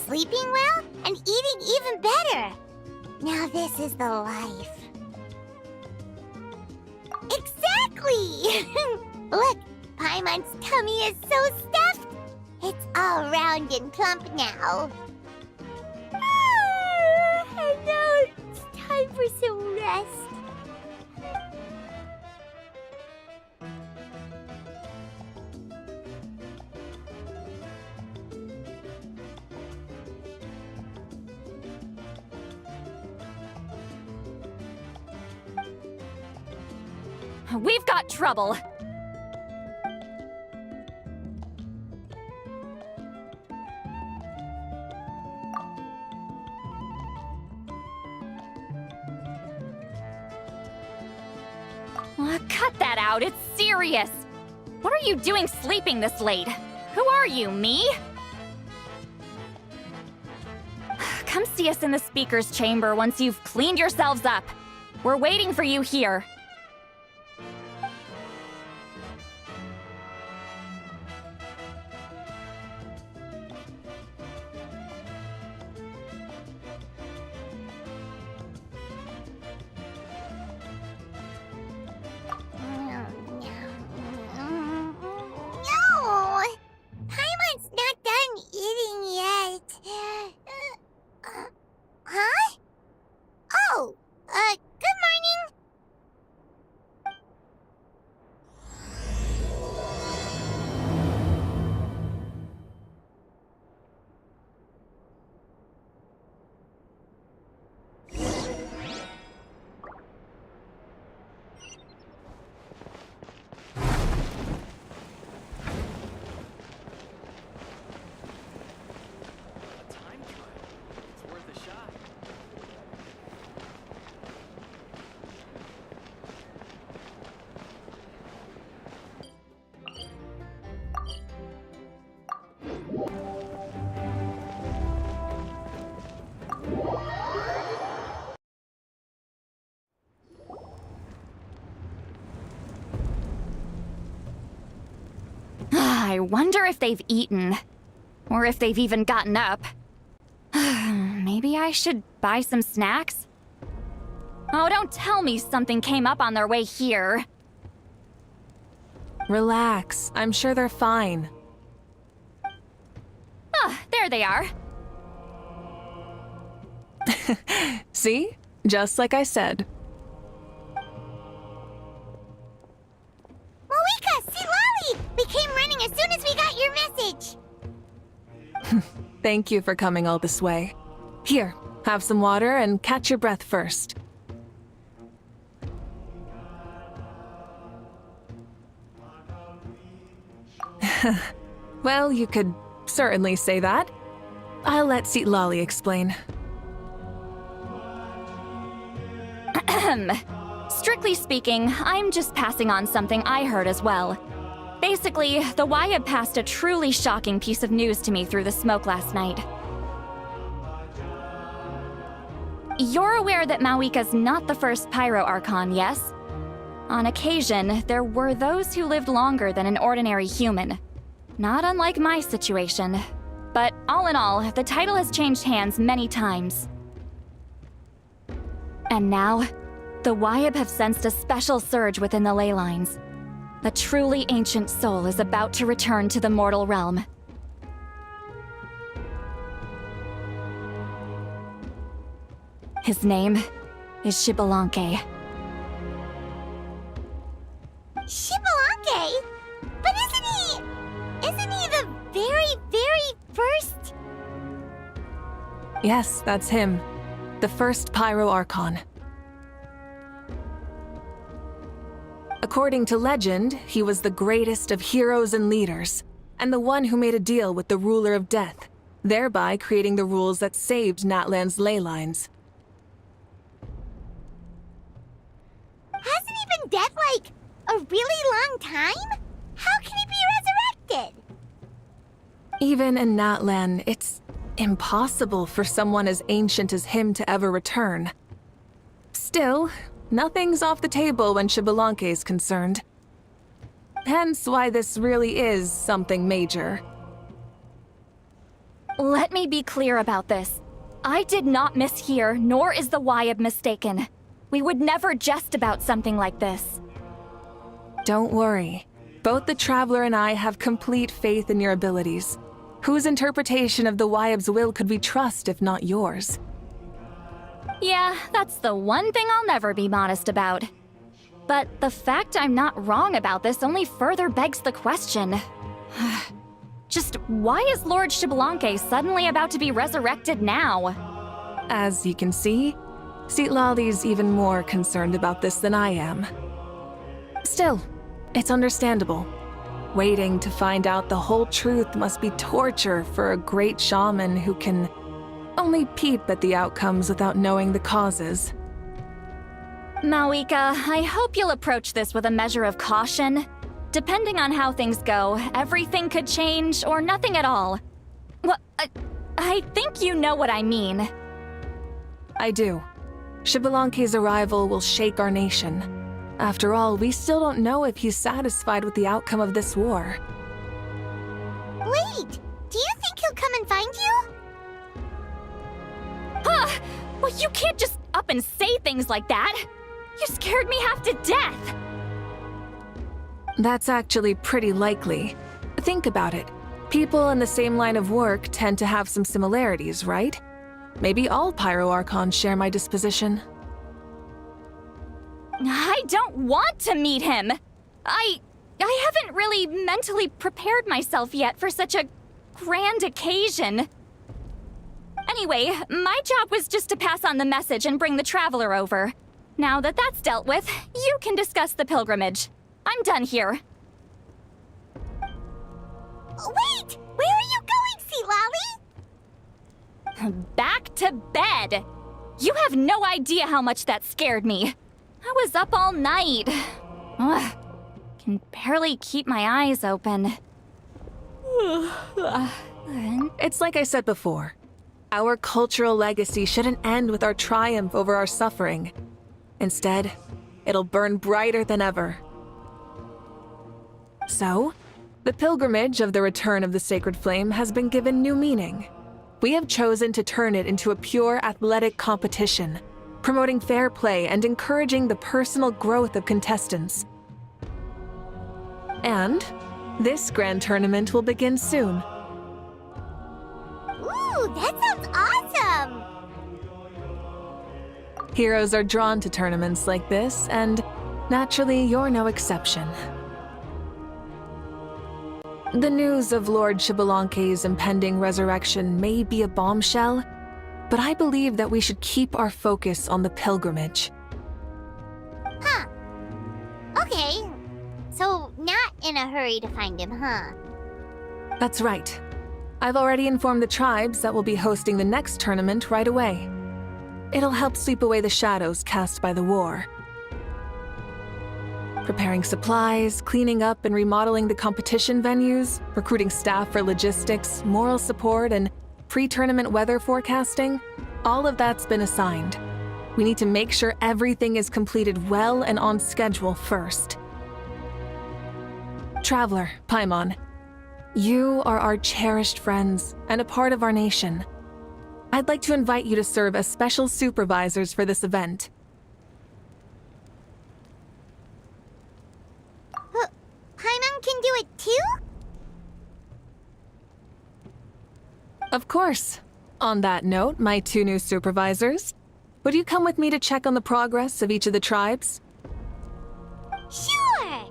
sleeping well, and eating even better. Now this is the life. Exactly! Look, Paimon's tummy is so stuffed. It's all round and plump now. And now it's time for some rest. We've got trouble. Cut that out, it's serious. What are you doing sleeping this late? Who are you, me? Come see us in the speaker's chamber once you've cleaned yourselves up. We're waiting for you here. I wonder if they've eaten. Or if they've even gotten up. Maybe I should buy some snacks? Oh, don't tell me something came up on their way here. Relax. I'm sure they're fine. Ah, there they are. See? Just like I said. Mauvika, see Lolly! We came running as soon as we got your message. Thank you for coming all this way. Here, have some water and catch your breath first. Well, you could certainly say that. I'll let Seat Lolly explain. Strictly speaking, I'm just passing on something I heard as well. Basically, the Wyab passed a truly shocking piece of news to me through the smoke last night. You're aware that Mauvika's not the first Pyro Archon, yes? On occasion, there were those who lived longer than an ordinary human. Not unlike my situation. But all in all, the title has changed hands many times. And now, the Wyab have sensed a special surge within the ley lines. A truly ancient soul is about to return to the mortal realm. His name is Xbalanque. Xbalanque? But isn't he the very first? Yes, that's him. The first Pyro Archon. According to legend, he was the greatest of heroes and leaders, and the one who made a deal with the ruler of death, thereby creating the rules that saved Natlan's ley lines. Hasn't he been dead like a really long time? How can he be resurrected? Even in Natlan, it's impossible for someone as ancient as him to ever return. Still, nothing's off the table when Xbalanque is concerned. Hence why this really is something major. Let me be clear about this. I did not mishear, nor is the Wyab mistaken. We would never jest about something like this. Don't worry. Both the Traveler and I have complete faith in your abilities. Whose interpretation of the Wyab's will could we trust if not yours? Yeah, that's the one thing I'll never be modest about. But the fact I'm not wrong about this only further begs the question. Just why is Lord Xbalanque suddenly about to be resurrected now? As you can see, Citlali's even more concerned about this than I am. Still, it's understandable. Waiting to find out the whole truth must be torture for a great shaman who can only peep at the outcomes without knowing the causes. Mauvika, I hope you'll approach this with a measure of caution. Depending on how things go, everything could change or nothing at all. Well, I think you know what I mean. I do. Xbalanque's arrival will shake our nation. After all, we still don't know if he's satisfied with the outcome of this war. Wait, do you think he'll come and find you? Huh! Well, you can't just up and say things like that. You scared me half to death. That's actually pretty likely. Think about it. People in the same line of work tend to have some similarities, right? Maybe all Pyro Archons share my disposition. I don't want to meet him. I haven't really mentally prepared myself yet for such a grand occasion. Anyway, my job was just to pass on the message and bring the Traveler over. Now that that's dealt with, you can discuss the pilgrimage. I'm done here. Wait! Where are you going, Citlali? Back to bed! You have no idea how much that scared me. I was up all night. Ugh, can barely keep my eyes open. It's like I said before. Our cultural legacy shouldn't end with our triumph over our suffering. Instead, it'll burn brighter than ever. So, the pilgrimage of the return of the Sacred Flame has been given new meaning. We have chosen to turn it into a pure athletic competition, promoting fair play and encouraging the personal growth of contestants. And this grand tournament will begin soon. Ooh, that sounds awesome! Heroes are drawn to tournaments like this, and naturally, you're no exception. The news of Lord Xbalanque's impending resurrection may be a bombshell, but I believe that we should keep our focus on the pilgrimage. Huh. Okay. So, not in a hurry to find him, huh? That's right. I've already informed the tribes that we'll be hosting the next tournament right away. It'll help sweep away the shadows cast by the war. Preparing supplies, cleaning up and remodeling the competition venues, recruiting staff for logistics, moral support, and pre-tournament weather forecasting, all of that's been assigned. We need to make sure everything is completed well and on schedule first. Traveler, Paimon, you are our cherished friends and a part of our nation. I'd like to invite you to serve as special supervisors for this event. Paimon can do it too? Of course. On that note, my two new supervisors, would you come with me to check on the progress of each of the tribes? Sure!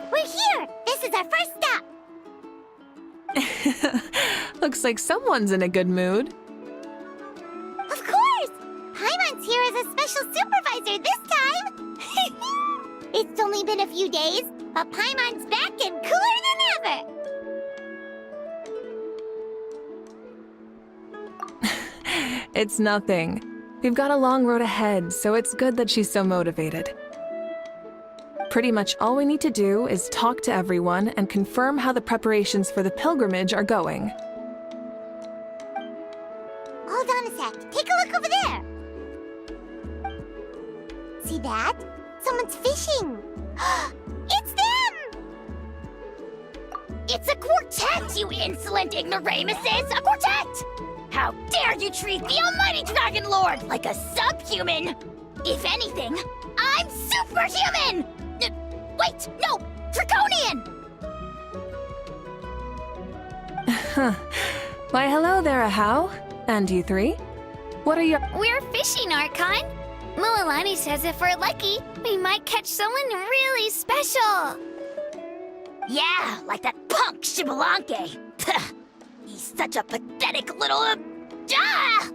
We're here! This is our first stop! Looks like someone's in a good mood. Of course! Paimon's here as a special supervisor this time! It's only been a few days, but Paimon's back and cooler than ever! It's nothing. We've got a long road ahead, so it's good that she's so motivated. Pretty much all we need to do is talk to everyone and confirm how the preparations for the pilgrimage are going. Hold on a sec. Take a look over there. See that? Someone's fishing. It's them! It's a quartet, you insolent ignoramuses! A quartet! How dare you treat the almighty Dragon Lord like a subhuman! If anything, I'm superhuman! Wait, no! Draconian! Why, hello there, Ahau. And you three? What are your— We're fishing, Archon. Mualani says if we're lucky, we might catch someone really special. Yeah, like that punk Shibalanke. He's such a pathetic little... ah!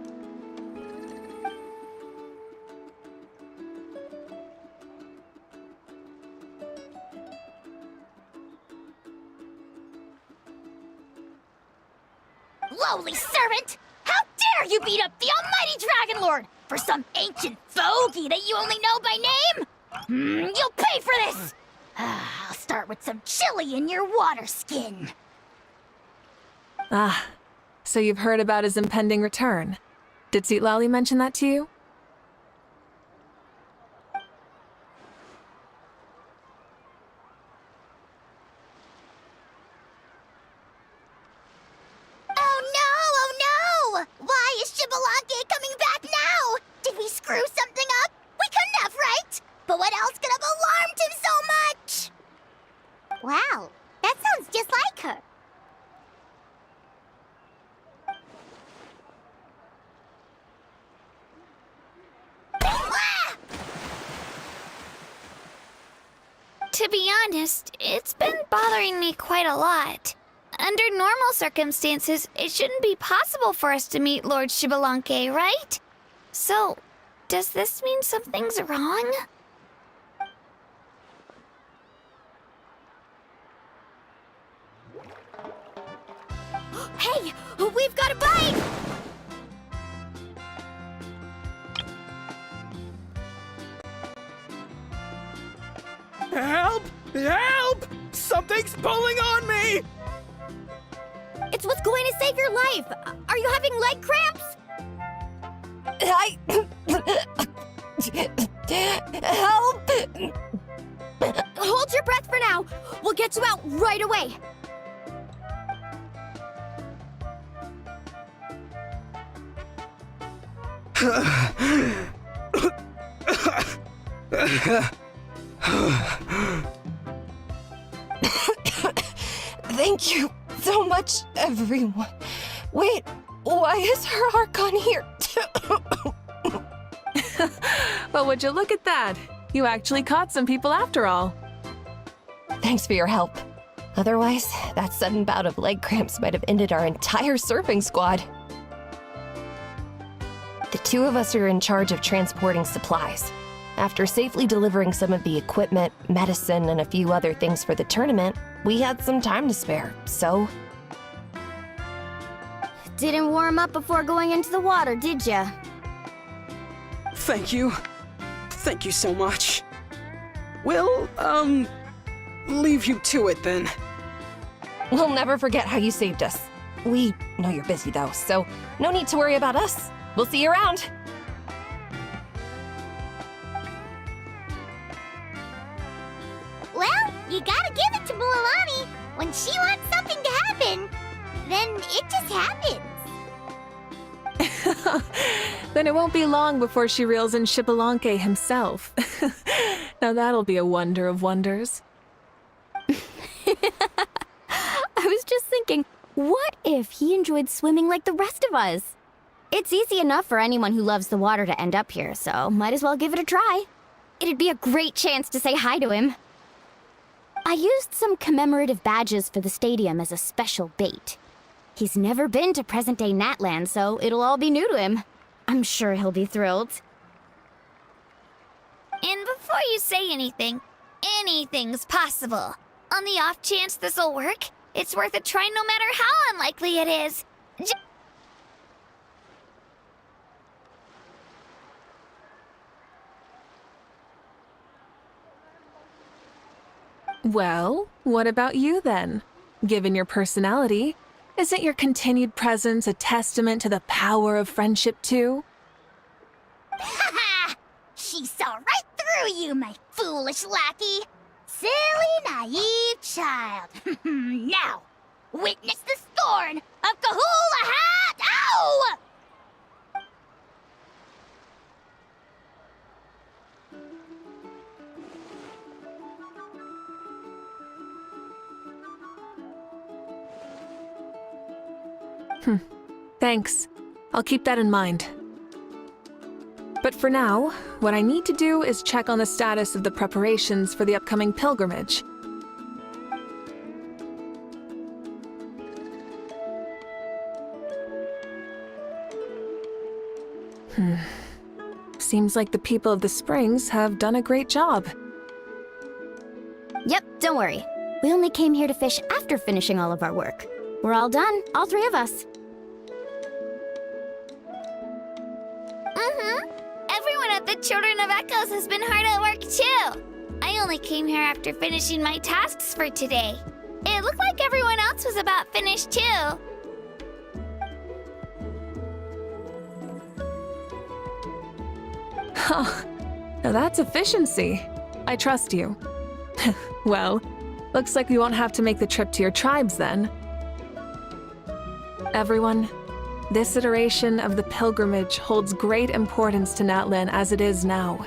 Lowly servant! How dare you beat up the almighty Dragon Lord for some ancient fogey that you only know by name? You'll pay for this! I'll start with some chili in your water skin. Ah, so you've heard about his impending return. Did Lali mention that to you? Oh no! Why is Shibalake coming back now? Did we screw something up? We couldn't have, right? But what else could have alarmed him so much? Wow, that sounds just like her. To be honest, it's been bothering me quite a lot. Under normal circumstances, it shouldn't be possible for us to meet Lord Shibalanke, right? So, does this mean something's wrong? Hey! We've got a bite! Help! Help! Something's pulling on me! It's what's going to save your life! Are you having leg cramps? Help! Hold your breath for now. We'll get you out right away. Thank you so much, everyone. Wait, why is her Archon here? Well, would you look at that? You actually caught some people after all. Thanks for your help. Otherwise, that sudden bout of leg cramps might have ended our entire surfing squad. The two of us are in charge of transporting supplies. After safely delivering some of the equipment, medicine, and a few other things for the tournament, we had some time to spare, so... Didn't warm up before going into the water, did ya? Thank you. Thank you so much. We'll, leave you to it then. We'll never forget how you saved us. We know you're busy though, so no need to worry about us. We'll see you around. Well, you gotta give it to Mualani. When she wants something to happen, then it just happens. Then it won't be long before she reels in Shibalanke himself. Now that'll be a wonder of wonders. I was just thinking, what if he enjoyed swimming like the rest of us? It's easy enough for anyone who loves the water to end up here, so might as well give it a try. It'd be a great chance to say hi to him. I used some commemorative badges for the stadium as a special bait. He's never been to present-day Natland, so it'll all be new to him. I'm sure he'll be thrilled. And before you say anything, anything's possible. On the off chance this'll work, it's worth a try no matter how unlikely it is. Well, what about you then? Given your personality, isn't your continued presence a testament to the power of friendship too? Ha! She saw right through you, my foolish lackey. Silly, naive child. Now, witness the scorn of Kahula Hat! Ow! Thanks. I'll keep that in mind. But for now, what I need to do is check on the status of the preparations for the upcoming pilgrimage. Seems like the people of the Springs have done a great job. Yep, don't worry. We only came here to fish after finishing all of our work. We're all done, all three of us. Everyone at the Children of Echoes has been hard at work too. I only came here after finishing my tasks for today. It looked like everyone else was about finished too. Now that's efficiency. I trust you. Well, looks like we won't have to make the trip to your tribes then. Everyone, this iteration of the pilgrimage holds great importance to Natlan as it is now.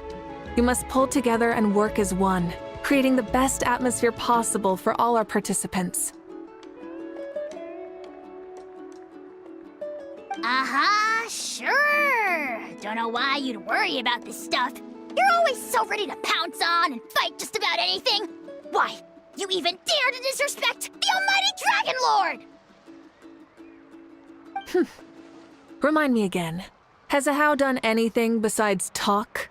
We must pull together and work as one, creating the best atmosphere possible for all our participants. Sure. Don't know why you'd worry about this stuff. You're always so ready to pounce on and fight just about anything. Why, you even dare to disrespect the almighty Dragon Lord! Remind me again, has Ahau done anything besides talk?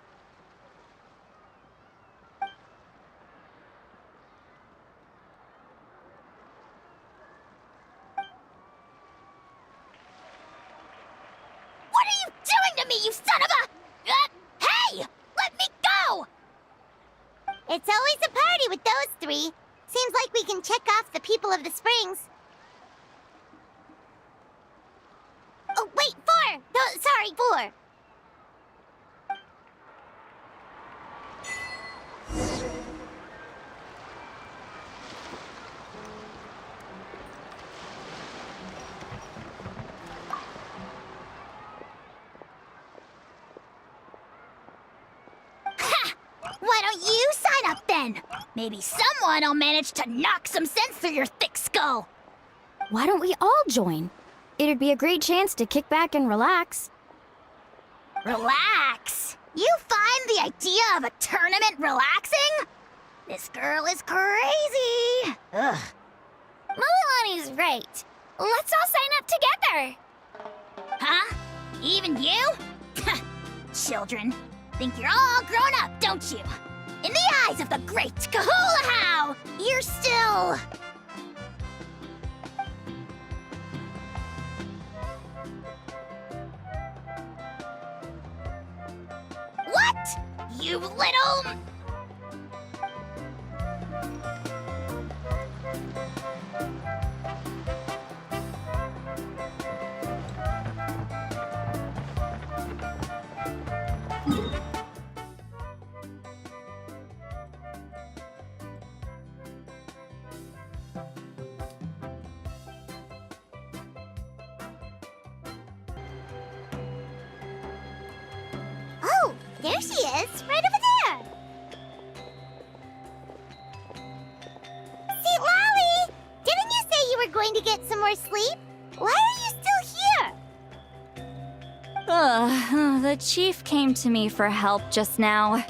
What are you doing to me, you son of a... hey! Let me go! It's always a party with those three. Seems like we can check off the people of the Springs. Oh, wait, 4! No, sorry, 4. Why don't you sign up then? Maybe someone will manage to knock some sense through your thick skull. Why don't we all join? It'd be a great chance to kick back and relax. Relax? You find the idea of a tournament relaxing? This girl is crazy. Ugh. Mulalani's right. Let's all sign up together. Huh? Even you? Children, think you're all grown up, don't you? In the eyes of the great Kahula, you're still... What? You little... Oh, there she is, right over there. See, Lolly, didn't you say you were going to get some more sleep? Why are you still here? The chief came to me for help just now.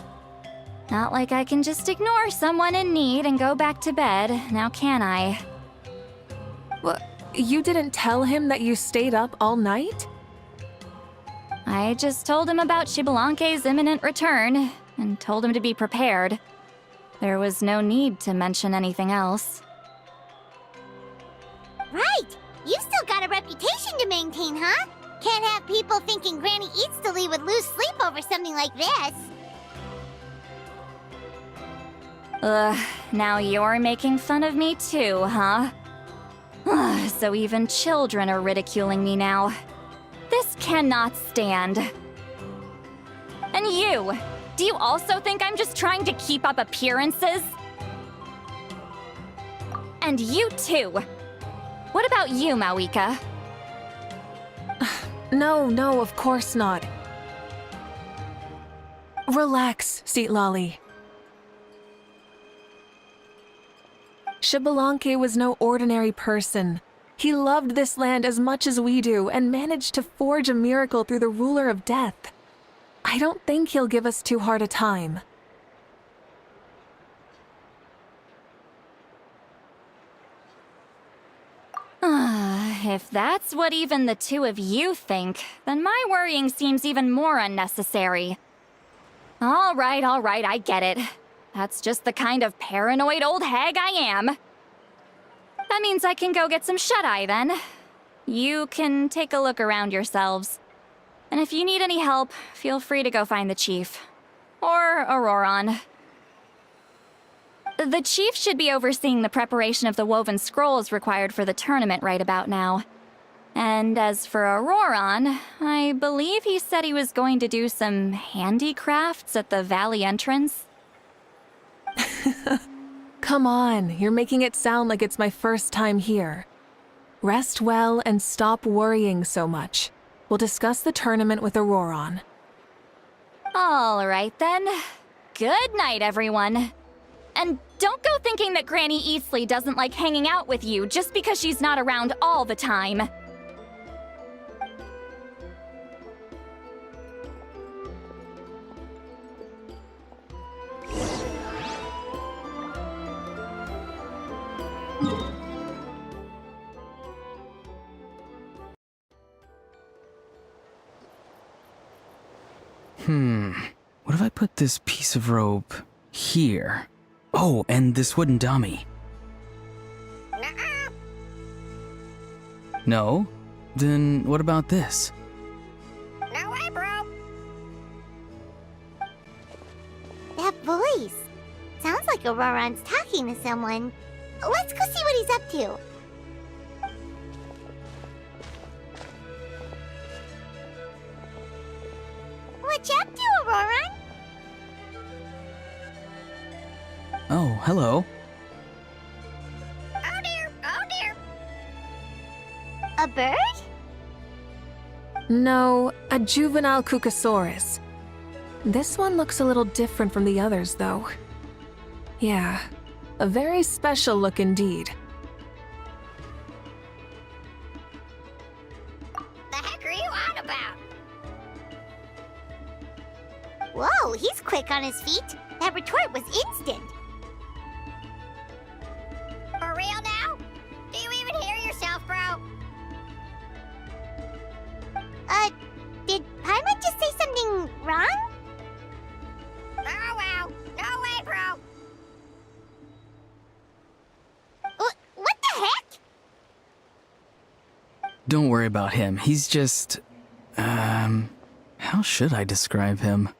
Not like I can just ignore someone in need and go back to bed, now can I? What? You didn't tell him that you stayed up all night? I just told him about Xbalanque's imminent return, and told him to be prepared. There was no need to mention anything else. Right! You've still got a reputation to maintain, huh? Can't have people thinking Granny Eatstily would lose sleep over something like this. Now you're making fun of me too, huh? So even children are ridiculing me now. This cannot stand. And you! Do you also think I'm just trying to keep up appearances? And you too! What about you, Mauvika? No, of course not. Relax, Seatlolly. Xbalanque was no ordinary person. He loved this land as much as we do and managed to forge a miracle through the ruler of death. I don't think he'll give us too hard a time. If that's what even the two of you think, then my worrying seems even more unnecessary. All right, I get it. That's just the kind of paranoid old hag I am. That means I can go get some shut-eye then. You can take a look around yourselves. And if you need any help, feel free to go find the chief. Or Auroron. The chief should be overseeing the preparation of the woven scrolls required for the tournament right about now. And as for Auroron, I believe he said he was going to do some handicrafts at the valley entrance. Come on, you're making it sound like it's my first time here. Rest well and stop worrying so much. We'll discuss the tournament with Auroron. All right then. Good night, everyone. And don't go thinking that Granny Eastleigh doesn't like hanging out with you just because she's not around all the time. What if I put this piece of rope here? Oh, and this wooden dummy. No? Then what about this? No way, bro. That voice. Sounds like Auroron's talking to someone. Let's go see what he's up to. What you up to, Auroron? Oh, hello. Oh dear, oh dear. A bird? No, a juvenile Cucosaurus. This one looks a little different from the others, though. Yeah, a very special look indeed. The heck are you on about? Whoa, he's quick on his feet. That retort was instant. For real now? Do you even hear yourself, bro? Did Paimon just say something wrong? Oh wow, no way, bro. What the heck? Don't worry about him. He's just... how should I describe him?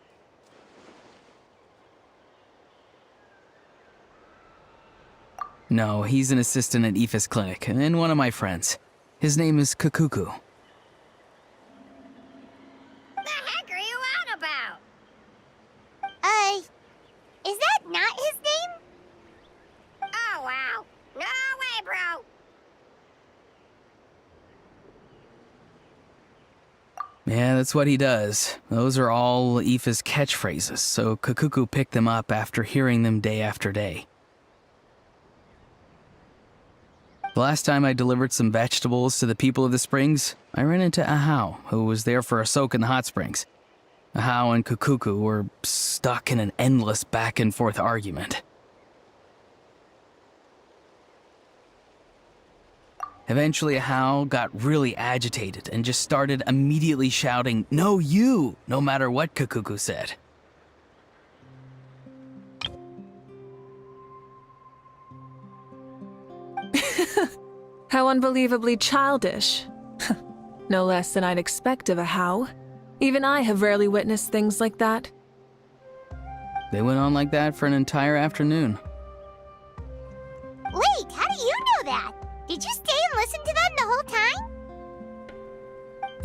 No, he's an assistant at Aoife's clinic, and one of my friends. His name is Kakuku. The heck are you on about? Is that not his name? Oh wow, no way, bro. Yeah, that's what he does. Those are all Aoife's catchphrases, so Kakuku picked them up after hearing them day after day. The last time I delivered some vegetables to the people of the springs, I ran into Ahau, who was there for a soak in the hot springs. Ahau and Kakuku were stuck in an endless back-and-forth argument. Eventually, Ahau got really agitated and just started immediately shouting, "No, you!" no matter what Kakuku said. How unbelievably childish. No less than I'd expect of Ahau. Even I have rarely witnessed things like that. They went on like that for an entire afternoon.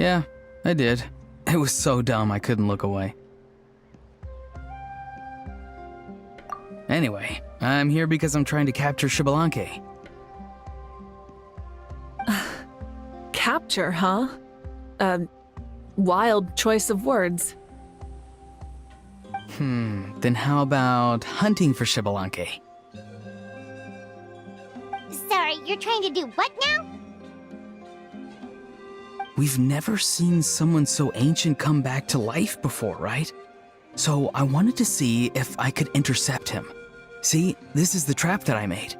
Yeah, I did. It was so dumb I couldn't look away. Anyway, I'm here because I'm trying to capture Xbalanque. Capture, huh? Wild choice of words. Then how about hunting for Xbalanque? Sorry, you're trying to do what now? We've never seen someone so ancient come back to life before, right? So I wanted to see if I could intercept him. See, this is the trap that I made.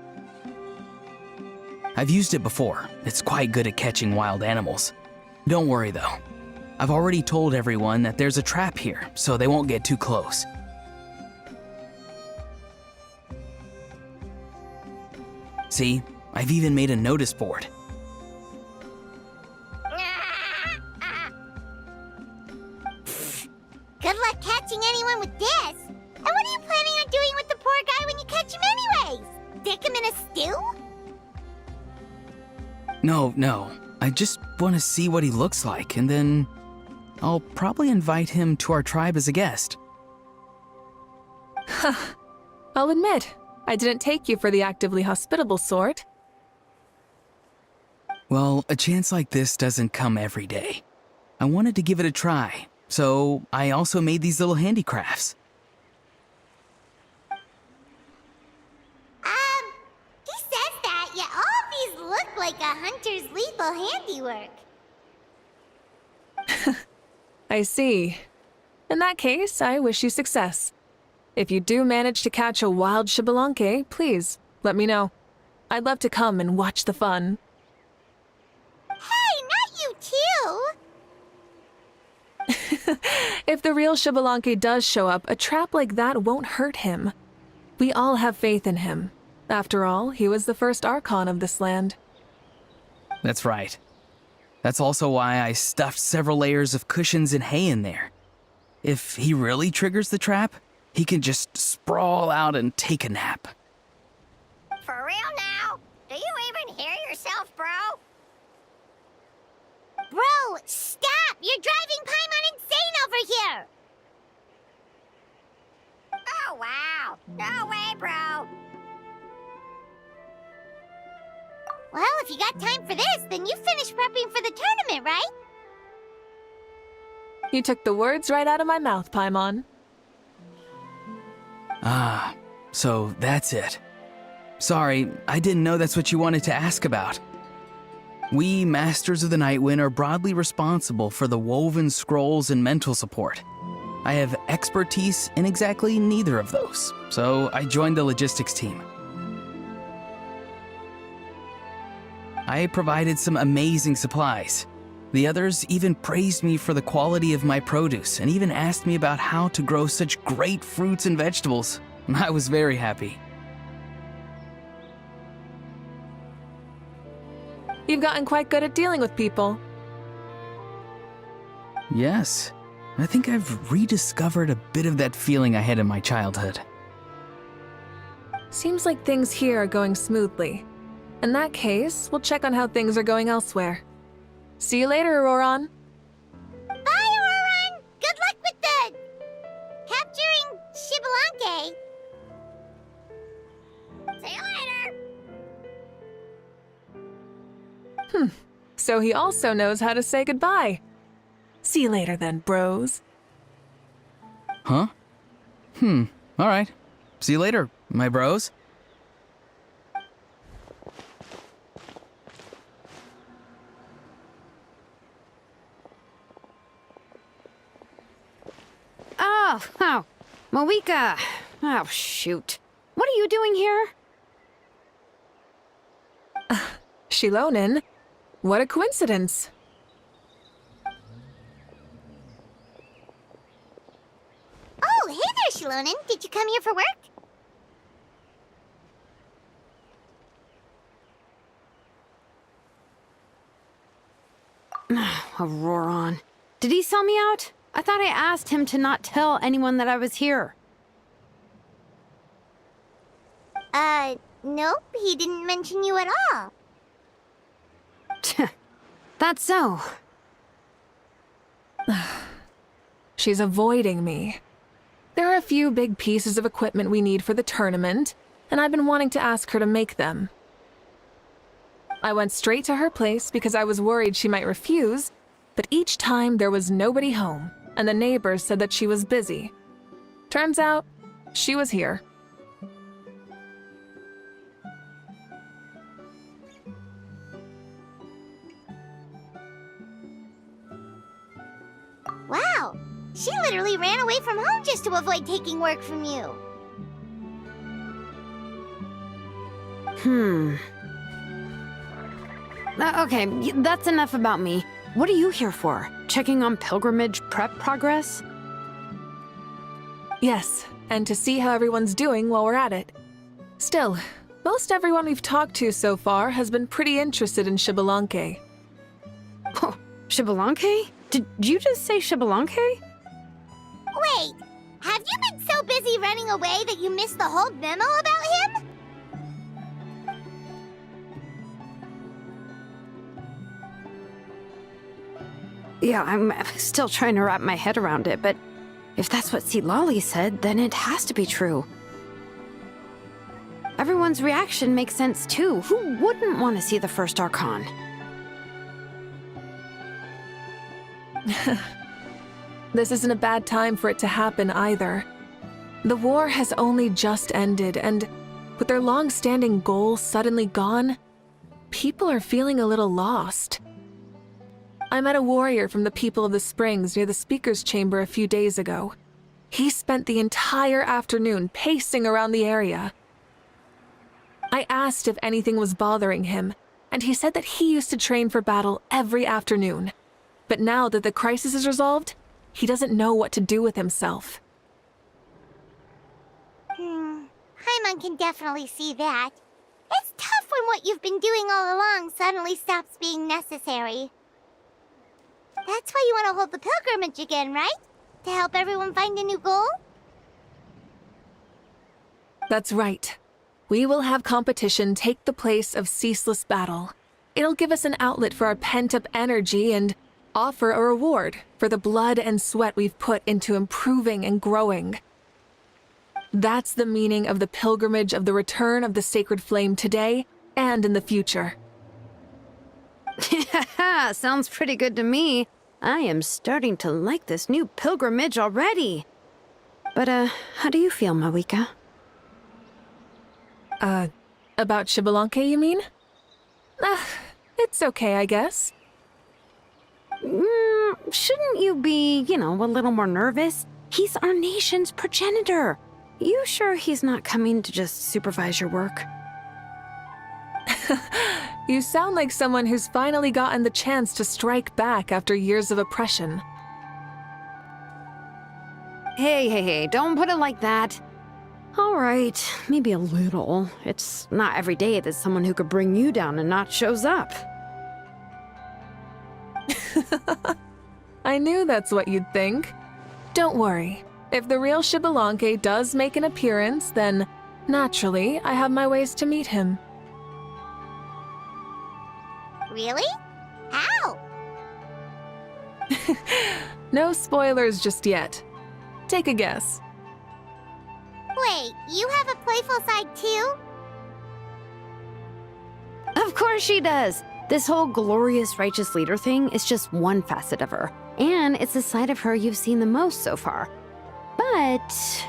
I've used it before. It's quite good at catching wild animals. Don't worry though. I've already told everyone that there's a trap here, so they won't get too close. See, I've even made a notice board. Good luck catching anyone with this. And what are you planning on doing with the poor guy when you catch him anyways? Stick him in a stew? No. I just want to see what he looks like, and then I'll probably invite him to our tribe as a guest. I'll admit, I didn't take you for the actively hospitable sort. Well, a chance like this doesn't come every day. I wanted to give it a try, so I also made these little handicrafts. He says that, yet all of these look like a hunter's lethal handiwork. I see. In that case, I wish you success. If you do manage to catch a wild Xbalanque, please, let me know. I'd love to come and watch the fun. Hey, not you too! If the real Xbalanque does show up, a trap like that won't hurt him. We all have faith in him. After all, he was the first Archon of this land. That's right. That's also why I stuffed several layers of cushions and hay in there. If he really triggers the trap, he can just sprawl out and take a nap. For real now? Do you even hear yourself, bro? Bro, stop! You're driving Paimon insane over here! Oh, wow. No way, bro. Well, if you got time for this, then you finished prepping for the tournament, right? You took the words right out of my mouth, Paimon. Ah, so that's it. Sorry, I didn't know that's what you wanted to ask about. We, Masters of the Nightwind, are broadly responsible for the woven scrolls and mental support. I have expertise in exactly neither of those, so I joined the logistics team. I provided some amazing supplies. The others even praised me for the quality of my produce and even asked me about how to grow such great fruits and vegetables. I was very happy. You've gotten quite good at dealing with people. Yes, I think I've rediscovered a bit of that feeling I had in my childhood. Seems like things here are going smoothly. In that case, we'll check on how things are going elsewhere. See you later, Auroron. Bye, Auroron! Good luck with the... capturing Xbalanque. See you later. So he also knows how to say goodbye. See you later then, bros. Huh? Alright. See you later, my bros. Oh, mauvika. Oh, shoot. What are you doing here? Shilonen? What a coincidence. Oh, hey there, Shilonen. Did you come here for work? Auroron. Did he sell me out? I thought I asked him to not tell anyone that I was here. Nope, he didn't mention you at all. That's so. She's avoiding me. There are a few big pieces of equipment we need for the tournament, and I've been wanting to ask her to make them. I went straight to her place because I was worried she might refuse, but each time there was nobody home, and the neighbors said that she was busy. Turns out, she was here. Wow, she literally ran away from home just to avoid taking work from you. Okay, that's enough about me. What are you here for? Checking on pilgrimage prep progress? Yes, and to see how everyone's doing while we're at it. Still, most everyone we've talked to so far has been pretty interested in Xbalanque. Oh, Xbalanque? Did you just say Xbalanque? Wait, have you been so busy running away that you missed the whole memo about him? Yeah, I'm still trying to wrap my head around it, but if that's what Lolly said, then it has to be true. Everyone's reaction makes sense too. Who wouldn't want to see the first Archon? This isn't a bad time for it to happen either. The war has only just ended, and with their long-standing goal suddenly gone, people are feeling a little lost. I met a warrior from the People of the Springs near the speaker's chamber a few days ago. He spent the entire afternoon pacing around the area. I asked if anything was bothering him, and he said that he used to train for battle every afternoon. But now that the crisis is resolved, he doesn't know what to do with himself. Paimon can definitely see that. It's tough when what you've been doing all along suddenly stops being necessary. That's why you want to hold the pilgrimage again, right? To help everyone find a new goal? That's right. We will have competition take the place of ceaseless battle. It'll give us an outlet for our pent-up energy and offer a reward for the blood and sweat we've put into improving and growing. That's the meaning of the pilgrimage of the return of the sacred flame today and in the future. Sounds pretty good to me. I am starting to like this new pilgrimage already. But, how do you feel, mauvika? About Xbalanque, you mean? It's okay, I guess. Shouldn't you be, a little more nervous? He's our nation's progenitor. You sure he's not coming to just supervise your work? You sound like someone who's finally gotten the chance to strike back after years of oppression. Hey, don't put it like that. All right, maybe a little. It's not every day that someone who could bring you down a notch shows up. I knew that's what you'd think. Don't worry. If the real Xbalanque does make an appearance, then naturally I have my ways to meet him. Really? How? No spoilers just yet. Take a guess. Wait, you have a playful side too? Of course she does. This whole glorious righteous leader thing is just one facet of her. And it's the side of her you've seen the most so far. But...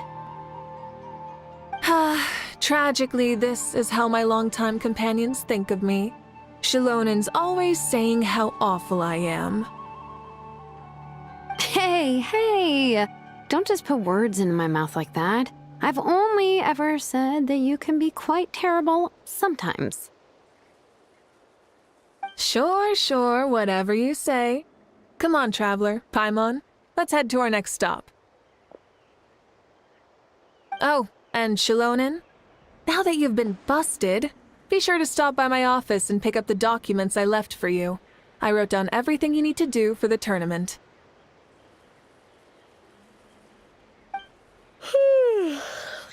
Tragically, this is how my longtime companions think of me. Shilonin's always saying how awful I am. Hey! Don't just put words into my mouth like that. I've only ever said that you can be quite terrible sometimes. Sure, whatever you say. Come on, traveler, Paimon. Let's head to our next stop. Oh, and Shilonin, now that you've been busted, be sure to stop by my office and pick up the documents I left for you. I wrote down everything you need to do for the tournament.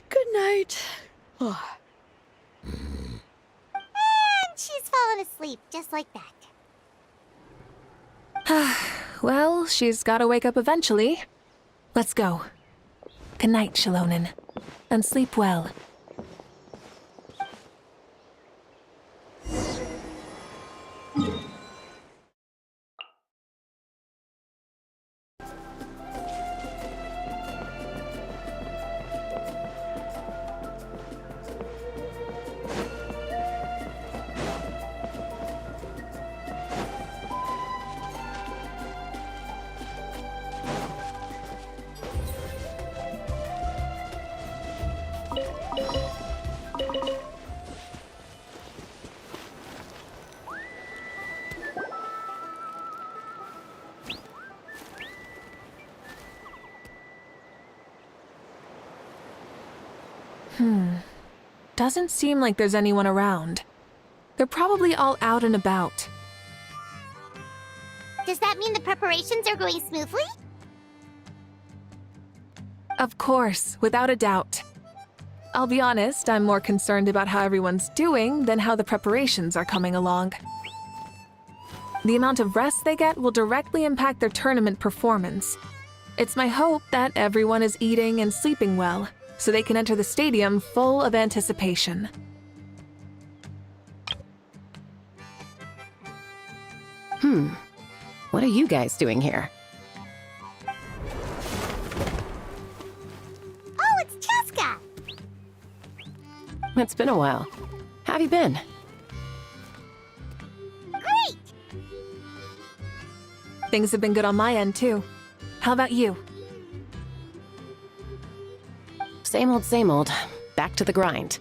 Good night. And she's fallen asleep just like that. Well, she's gotta wake up eventually. Let's go. Good night, Shalonen. And sleep well. Doesn't seem like there's anyone around. They're probably all out and about. Does that mean the preparations are going smoothly? Of course, without a doubt. I'll be honest, I'm more concerned about how everyone's doing than how the preparations are coming along. The amount of rest they get will directly impact their tournament performance. It's my hope that everyone is eating and sleeping well, so they can enter the stadium full of anticipation. What are you guys doing here? Oh, it's Cheska! It's been a while. How have you been? Great! Things have been good on my end, too. How about you? Same old, back to the grind.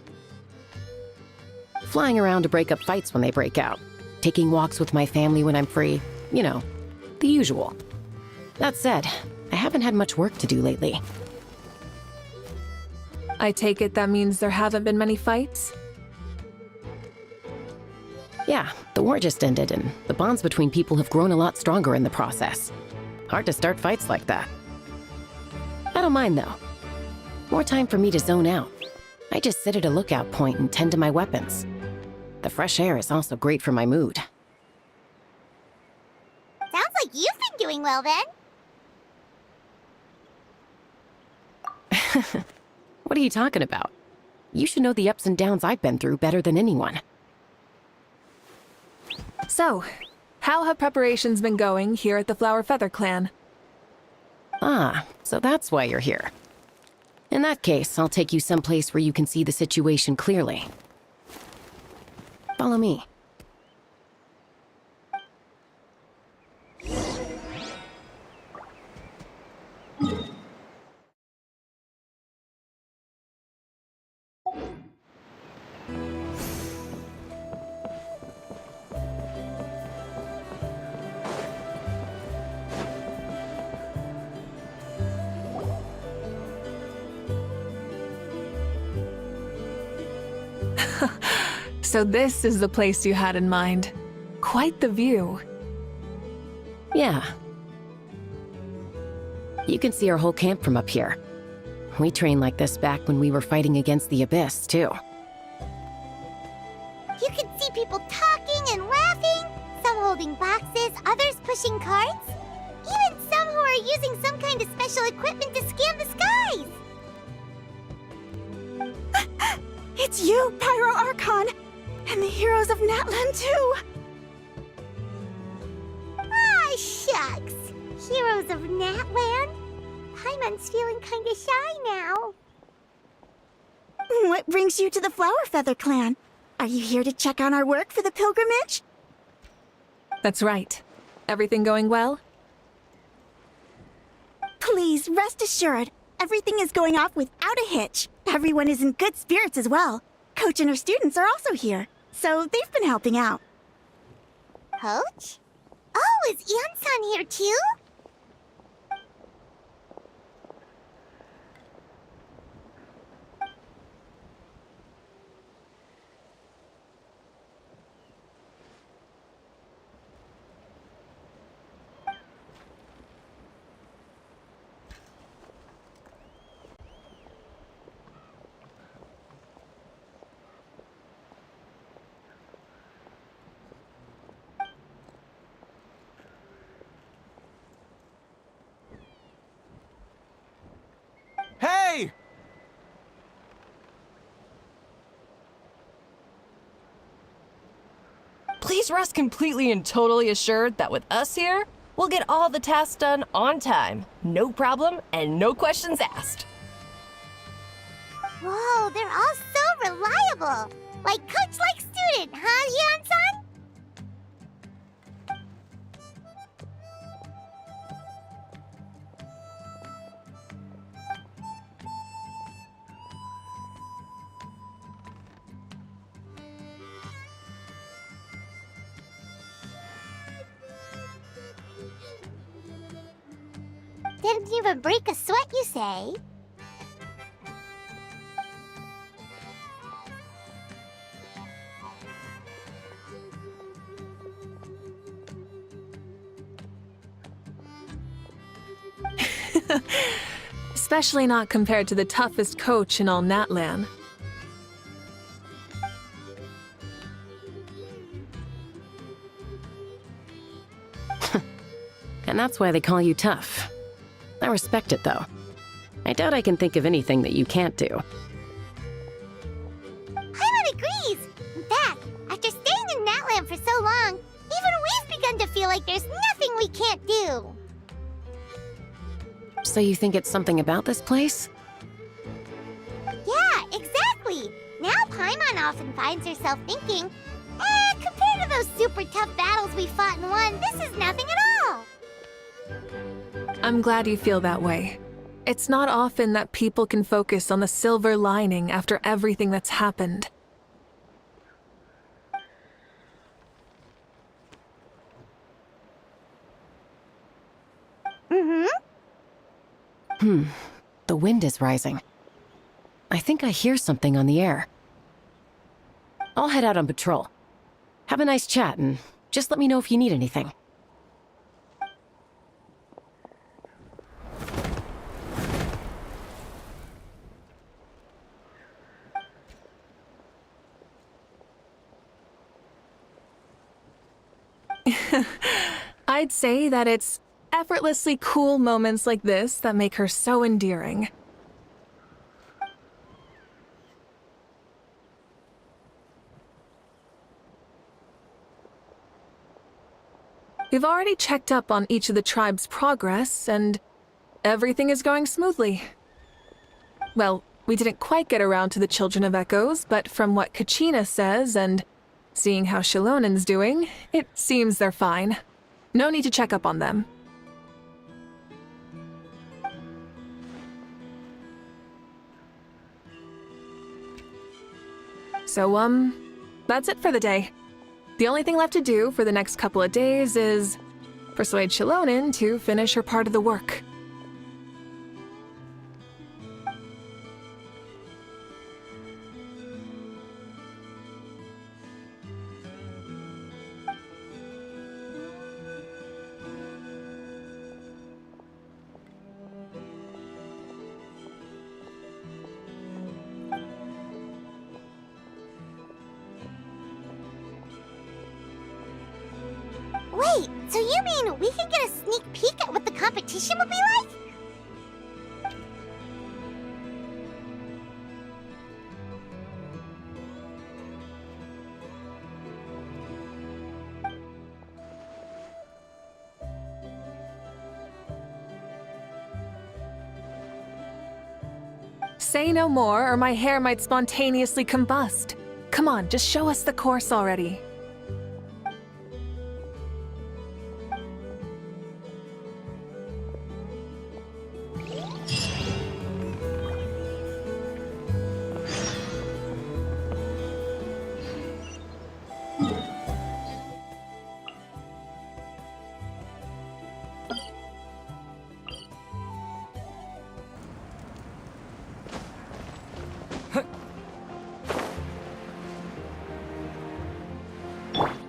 Flying around to break up fights when they break out. Taking walks with my family when I'm free. You know, the usual. That said, I haven't had much work to do lately. I take it that means there haven't been many fights? Yeah, the war just ended, and the bonds between people have grown a lot stronger in the process. Hard to start fights like that. I don't mind, though. More time for me to zone out. I just sit at a lookout point and tend to my weapons. The fresh air is also great for my mood. Sounds like you've been doing well then. What are you talking about? You should know the ups and downs I've been through better than anyone. So, how have preparations been going here at the Flower Feather Clan? Ah, so that's why you're here. In that case, I'll take you someplace where you can see the situation clearly. Follow me. So this is the place you had in mind. Quite the view. Yeah. You can see our whole camp from up here. We trained like this back when we were fighting against the Abyss, too. You can see people talking and laughing, some holding boxes, others pushing carts, even some who are using some kind of special equipment to scan the skies. It's you, Pyro Archon! And the heroes of Natlan, too! Ah, shucks. Heroes of Natland? Paimon's feeling kinda shy now. What brings you to the Flower Feather Clan? Are you here to check on our work for the pilgrimage? That's right. Everything going well? Please, rest assured, everything is going off without a hitch. Everyone is in good spirits as well. Coach and her students are also here, so they've been helping out. Coach? Oh, is Ian-san here too? please rest completely and totally assured that with us here, we'll get all the tasks done on time. No problem and no questions asked. Whoa, they're all so reliable. Like coach like student, huh, Hyun-san? Didn't even break a sweat, you say? Especially not compared to the toughest coach in all Natlan. And that's why they call you tough. I respect it, though. I doubt I can think of anything that you can't do. Paimon agrees! In fact, after staying in Natlan for so long, even we've begun to feel like there's nothing we can't do. So you think it's something about this place? Yeah, exactly! Now Paimon often finds herself thinking, compared to those super tough battles we fought and won, this is nothing at all! I'm glad you feel that way. It's not often that people can focus on the silver lining after everything that's happened. The wind is rising. I think I hear something on the air. I'll head out on patrol. Have a nice chat and just let me know if you need anything. I'd say that it's effortlessly cool moments like this that make her so endearing. We've already checked up on each of the tribe's progress, and everything is going smoothly. Well, we didn't quite get around to the Children of Echoes, but from what Kachina says and seeing how Shilonen's doing, it seems they're fine. No need to check up on them. So, that's it for the day. The only thing left to do for the next couple of days is persuade Shilonen to finish her part of the work. Wait, so you mean we can get a sneak peek at what the competition will be like? Say no more, or my hair might spontaneously combust. Come on, just show us the course already.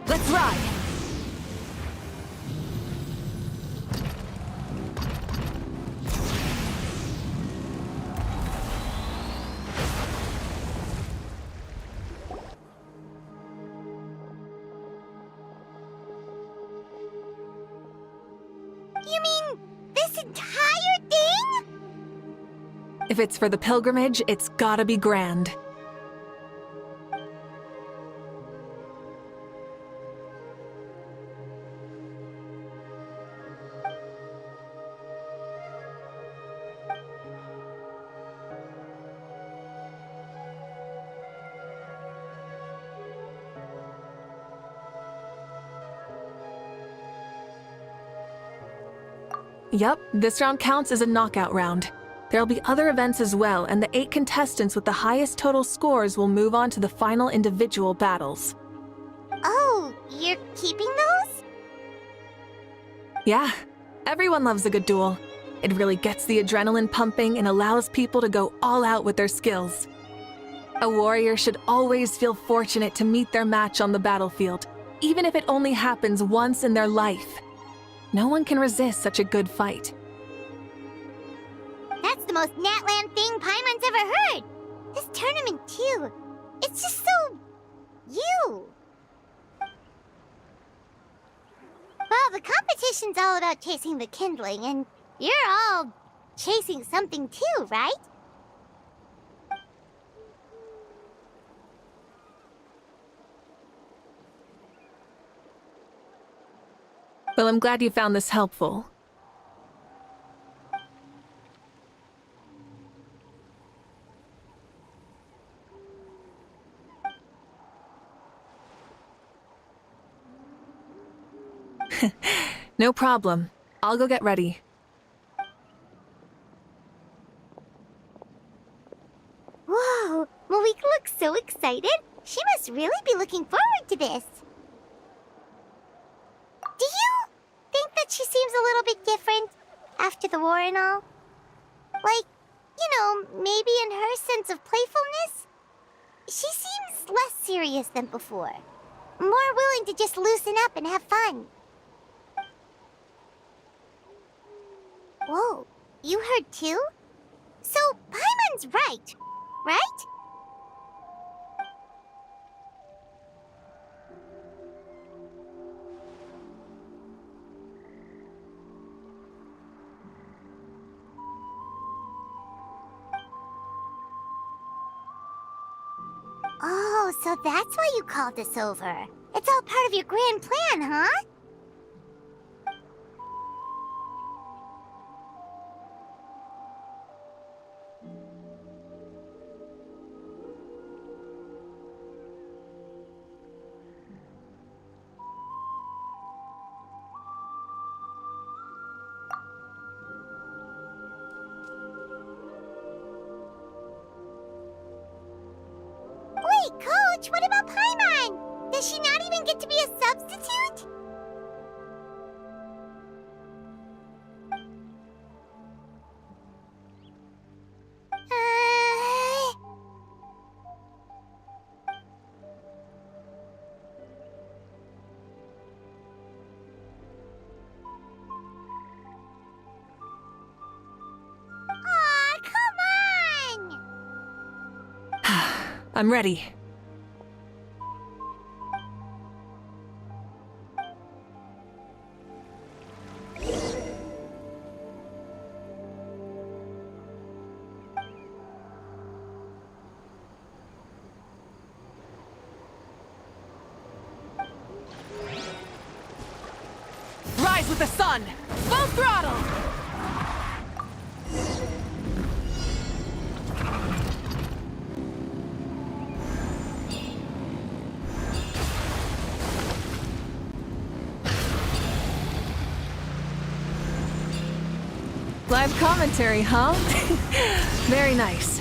Let's ride! You mean this entire thing? If it's for the pilgrimage, it's gotta be grand. Yep, this round counts as a knockout round. There'll be other events as well, and the 8 contestants with the highest total scores will move on to the final individual battles. Oh, you're keeping those? Yeah, everyone loves a good duel. It really gets the adrenaline pumping and allows people to go all out with their skills. A warrior should always feel fortunate to meet their match on the battlefield, even if it only happens once in their life. No one can resist such a good fight. That's the most Natland thing Paimon's ever heard. This tournament, too. It's just so... you. Well, the competition's all about chasing the kindling, and you're all chasing something too, right? Well, I'm glad you found this helpful. No problem. I'll go get ready. Whoa, Mauvika looks so excited. She must really be looking forward to this. Do you think that she seems a little bit different after the war and all? Like, you know, maybe in her sense of playfulness? She seems less serious than before. More willing to just loosen up and have fun. Whoa, you heard too? So, Paimon's right? Oh, so that's why you called us over. It's all part of your grand plan, huh? Wait, Coach, what about Paimon? Does she not even get to be a substitute? Aw, come on! I'm ready. Rise with the sun! Full throttle! Live commentary, huh? Very nice.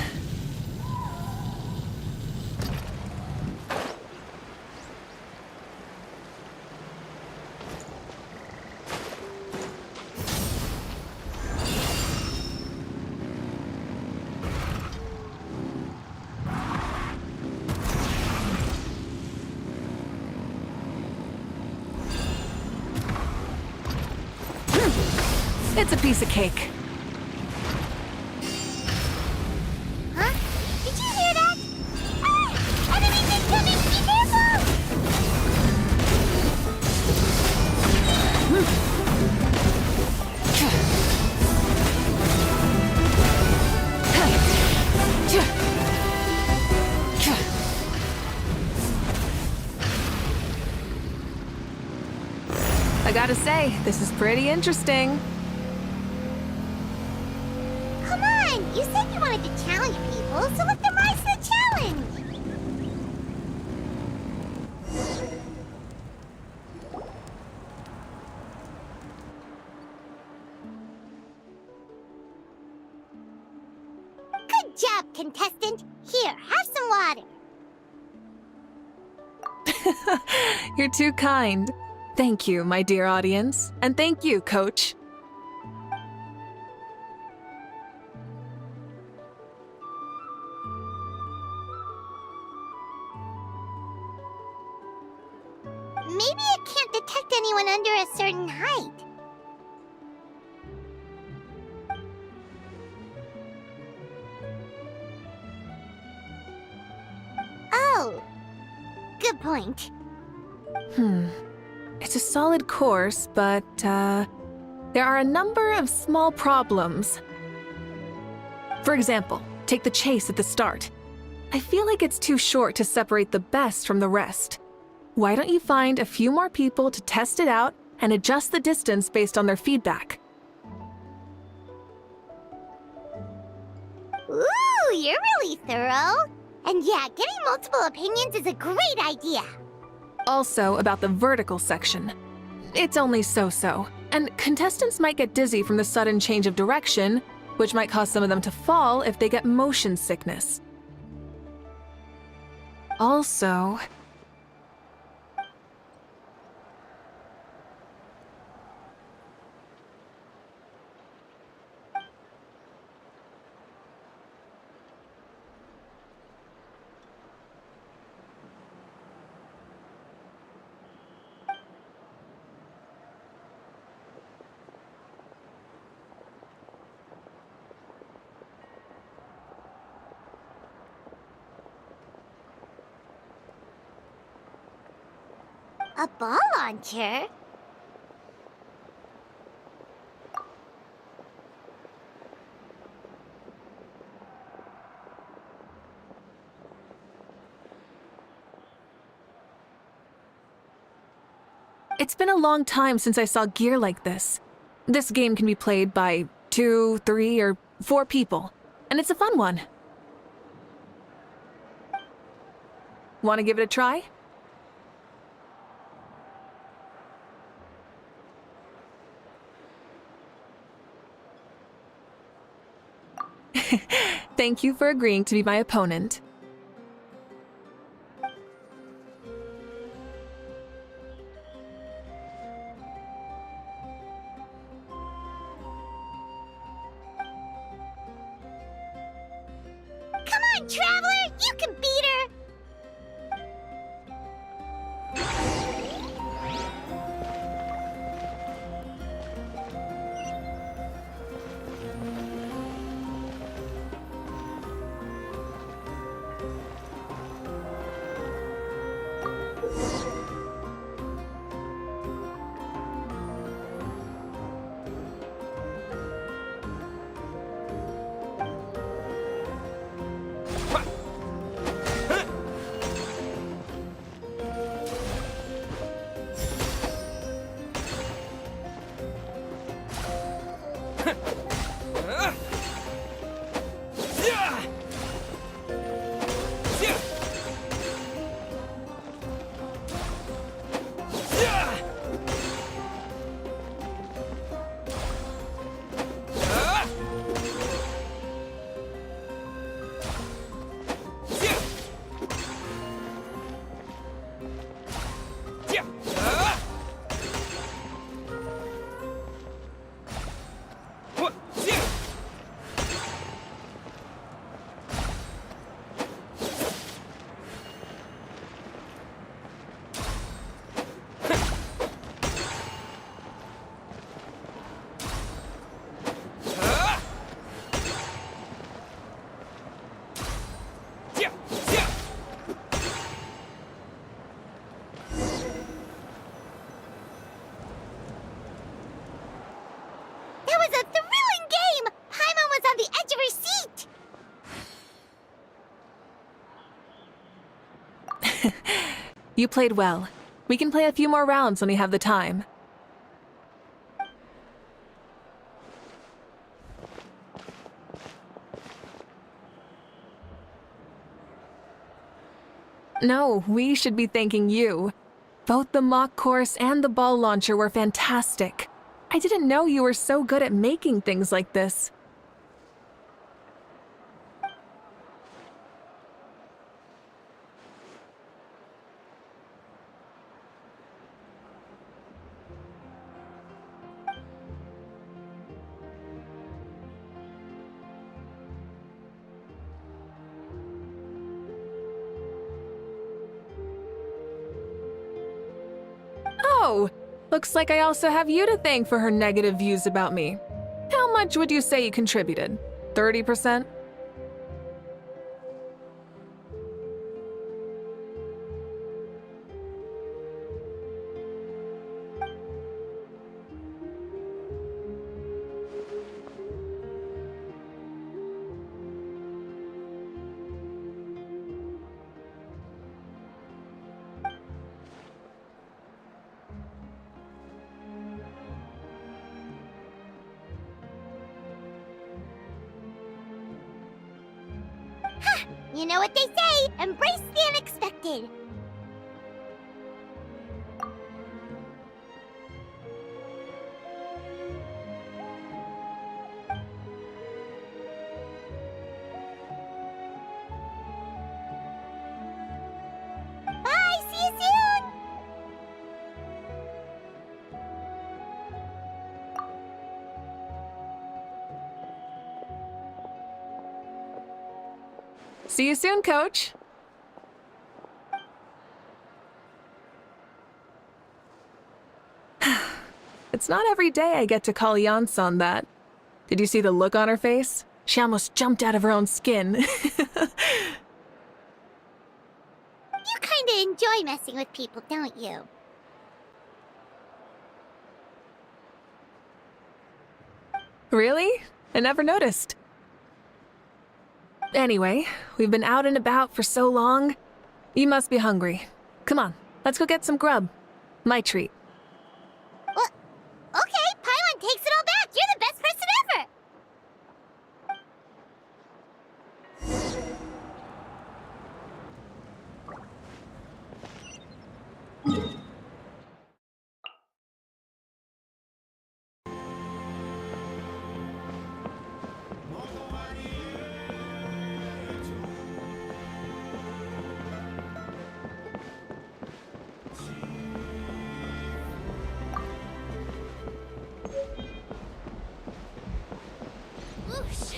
It's a piece of cake. Huh? Did you hear that? Ah! Enemies incoming! Be careful! I gotta say, this is pretty interesting. Come on! You said you wanted to challenge people, so let them rise to the challenge! job, contestant. Here, have some water. You're too kind. Thank you, my dear audience. And thank you, Coach. Maybe it can't detect anyone under a certain height. Oh, good point. It's a solid course, but, there are a number of small problems. For example, take the chase at the start. I feel like it's too short to separate the best from the rest. Why don't you find a few more people to test it out and adjust the distance based on their feedback? Ooh, you're really thorough. And yeah, getting multiple opinions is a great idea. Also, about the vertical section. It's only so-so, and contestants might get dizzy from the sudden change of direction, which might cause some of them to fall if they get motion sickness. Also, A ball launcher? it's been a long time since I saw gear like this. This game can be played by 2, 3, or 4 people, and it's a fun one. Want to give it a try? Thank you for agreeing to be my opponent. Come on, Traveler! You can beat her! You played well. We can play a few more rounds when we have the time. No, we should be thanking you. Both the mock course and the ball launcher were fantastic. I didn't know you were so good at making things like this. Oh, looks like I also have you to thank for her negative views about me. How much would you say you contributed? 30%? You know what they say, embrace the unexpected. Bye, see you soon! See you soon, Coach. It's not every day I get to call Yansan that. Did you see the look on her face? She almost jumped out of her own skin. You kinda enjoy messing with people, don't you? Really? I never noticed. Anyway, we've been out and about for so long. You must be hungry. Come on, let's go get some grub. My treat. Well, okay, Paimon takes it all back. You're the best person ever. Whoosh.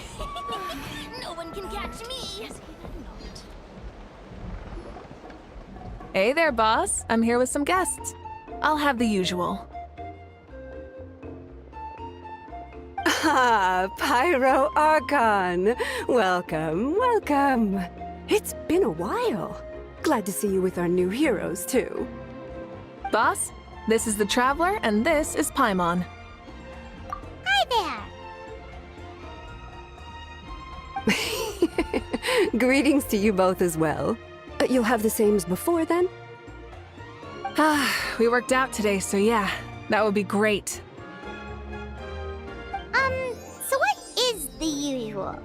No one can catch me. Hey there, boss. I'm here with some guests. I'll have the usual. Ah, Pyro Archon. Welcome, welcome. It's been a while. Glad to see you with our new heroes, too. Boss, this is the Traveler, and this is Paimon. Hi there. Greetings to you both as well. You'll have the same as before, then? We worked out today, so yeah, that would be great. So what is the usual?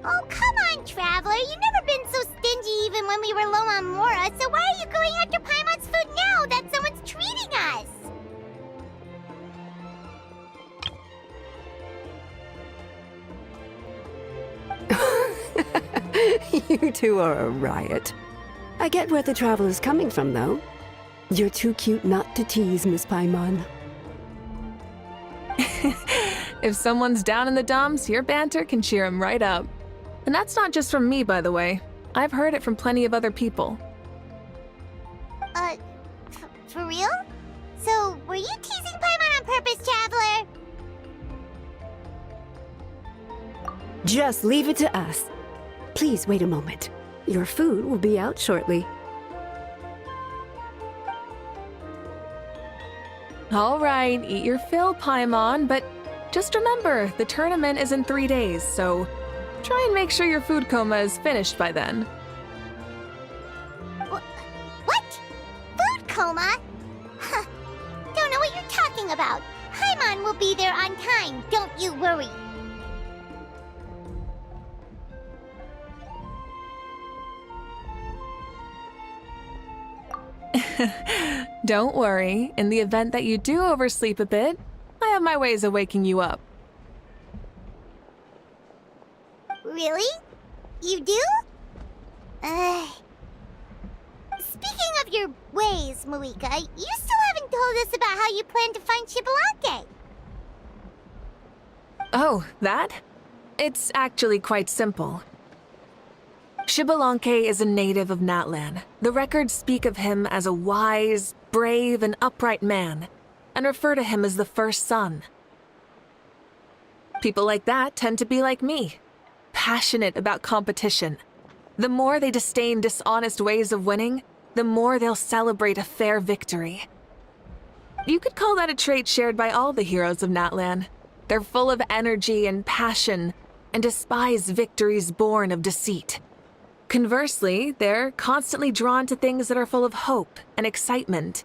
Oh, come on, Traveler. You've never been so stingy even when we were low on Mora, so why are you going after Paimon's food now that someone's treating us? You two are a riot. I get where the Traveler's coming from, though. You're too cute not to tease, Miss Paimon. If someone's down in the dumps, your banter can cheer him right up. And that's not just from me, by the way. I've heard it from plenty of other people. For real? So, were you teasing Paimon on purpose, Traveler? Just leave it to us. Please wait a moment. Your food will be out shortly. All right, eat your fill, Paimon, but just remember, the tournament is in 3 days, so try and make sure your food coma is finished by then. What? Food coma? Huh. Don't know what you're talking about. Paimon will be there on time, don't you worry. Don't worry, in the event that you do oversleep a bit, I have my ways of waking you up. Really? You do? Speaking of your ways, Mauvika, you still haven't told us about how you plan to find Xbalanque. Oh, that? It's actually quite simple. Xbalanque is a native of Natlan. The records speak of him as a wise, brave, and upright man, and refer to him as the first son. People like that tend to be like me, passionate about competition. The more they disdain dishonest ways of winning, the more they'll celebrate a fair victory. You could call that a trait shared by all the heroes of Natlan. They're full of energy and passion, and despise victories born of deceit. Conversely, they're constantly drawn to things that are full of hope and excitement.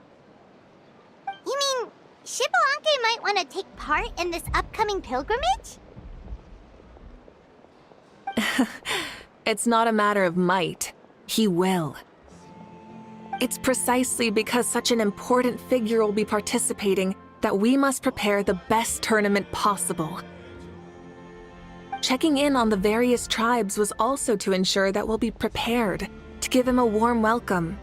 You mean Xbalanque might want to take part in this upcoming pilgrimage? It's not a matter of might. He will. It's precisely because such an important figure will be participating that we must prepare the best tournament possible. Checking in on the various tribes was also to ensure that we'll be prepared to give him a warm welcome.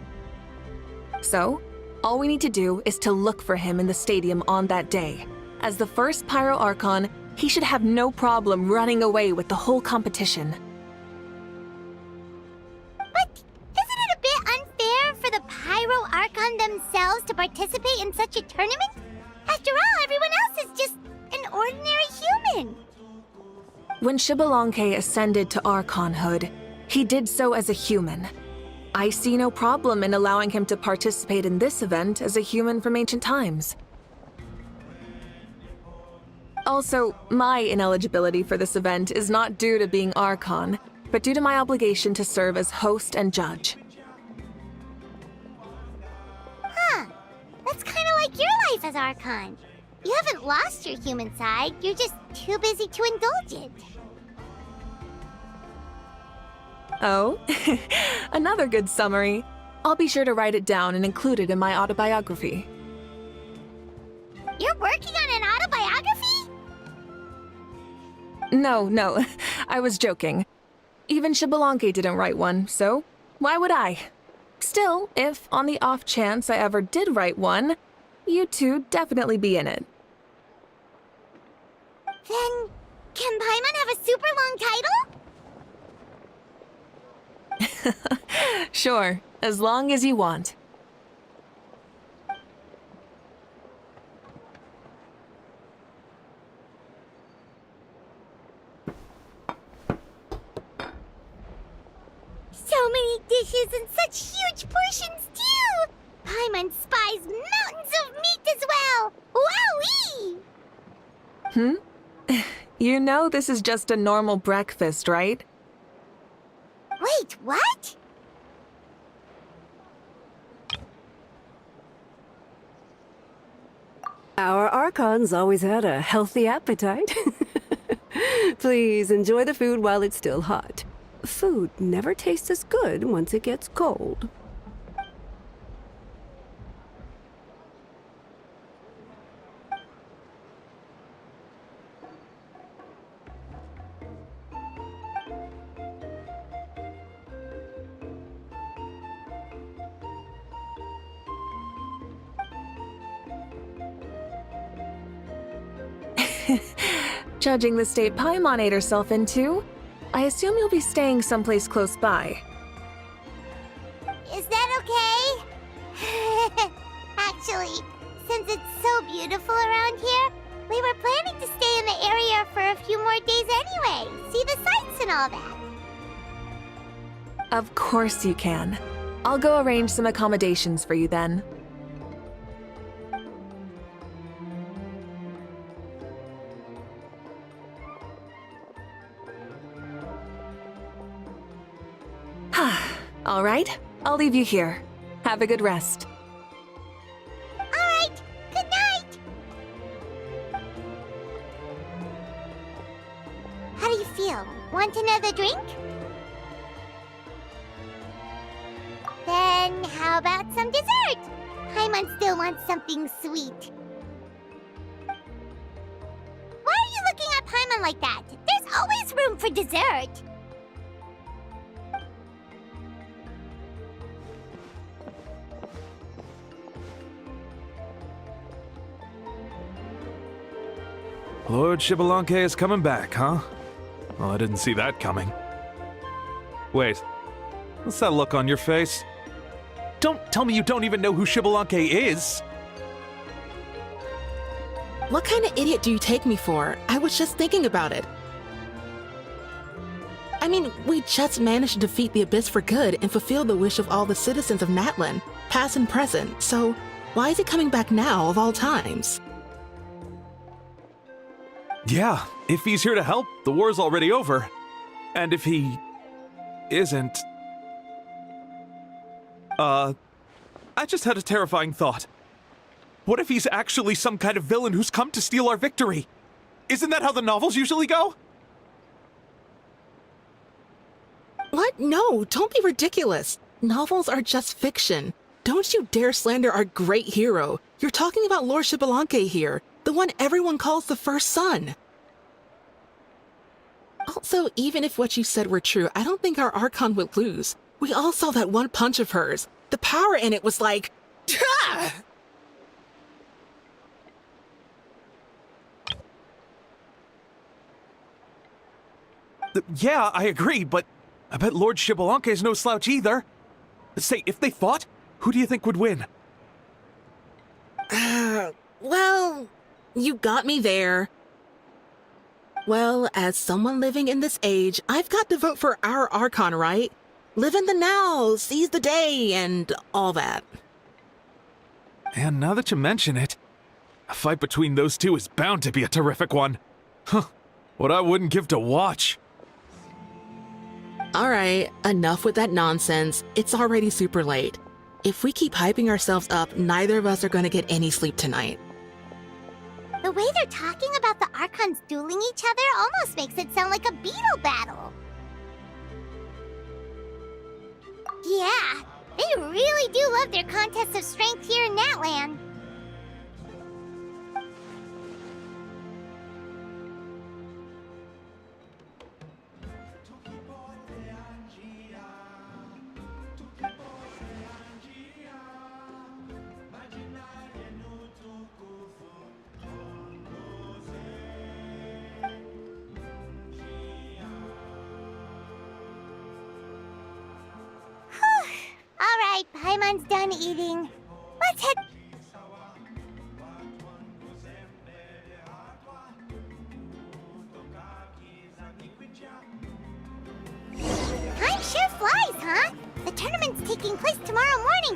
So, all we need to do is to look for him in the stadium on that day. As the first Pyro Archon, he should have no problem running away with the whole competition. But isn't it a bit unfair for the Pyro Archon themselves to participate in such a tournament? After all, everyone else is just an ordinary human. When Xbalanque ascended to Archonhood, he did so as a human. I see no problem in allowing him to participate in this event as a human from ancient times. Also, my ineligibility for this event is not due to being Archon, but due to my obligation to serve as host and judge. Huh. That's kind of like your life as Archon. You haven't lost your human side, you're just too busy to indulge it. Oh, another good summary. I'll be sure to write it down and include it in my autobiography. You're working on an autobiography? No, I was joking. Even Xbalanque didn't write one, so why would I? Still, if on the off chance I ever did write one, you two definitely be in it. Then, can Paimon have a super long title? Sure, as long as you want. So many dishes and such huge portions, too! Paimon spies mountains of meat as well! Wowee! You know this is just a normal breakfast, right? Wait, what? Our Archons always had a healthy appetite. Please enjoy the food while it's still hot. Food never tastes as good once it gets cold. Judging the state Paimon ate herself into, I assume you'll be staying someplace close by. Is that okay? Actually, since it's so beautiful around here, we were planning to stay in the area for a few more days anyway. See the sights and all that. Of course you can. I'll go arrange some accommodations for you then. All right, I'll leave you here. Have a good rest. All right, good night. How do you feel? Want another drink? Then how about some dessert? Paimon still wants something sweet. Why are you looking at Paimon like that? There's always room for dessert. Lord Xbalanque is coming back, huh? Well, I didn't see that coming. Wait, What's that look on your face? Don't tell me you don't even know who Xbalanque is! What kind of idiot do you take me for? I was just thinking about it. I mean, we just managed to defeat the Abyss for good and fulfill the wish of all the citizens of Natlan, past and present, so why is he coming back now of all times? Yeah, if he's here to help, the war's already over. And if he isn't... I just had a terrifying thought. What if he's actually some kind of villain who's come to steal our victory? Isn't that how the novels usually go? What? No, don't be ridiculous. Novels are just fiction. Don't you dare slander our great hero. You're talking about Lord Xbalanque here, the one everyone calls the First Son. Also, even if what you said were true, I don't think our Archon would lose. We all saw that one punch of hers. The power in it was like... Ah! Yeah, I agree, but I bet Lord Xbalanque is no slouch either. Say, if they fought, who do you think would win? Well, you got me there. Well, as someone living in this age, I've got to vote for our Archon, right? Live in the now, seize the day, and all that. And now that you mention it, a fight between those two is bound to be a terrific one. Huh, what I wouldn't give to watch. Alright, enough with that nonsense. It's already super late. If we keep hyping ourselves up, neither of us are going to get any sleep tonight. The way they're talking about the Archons dueling each other almost makes it sound like a beetle battle. Yeah, they really do love their contests of strength here in Natlan. Alright, Paimon's done eating. Let's head... Time sure flies, huh? The tournament's taking place tomorrow morning,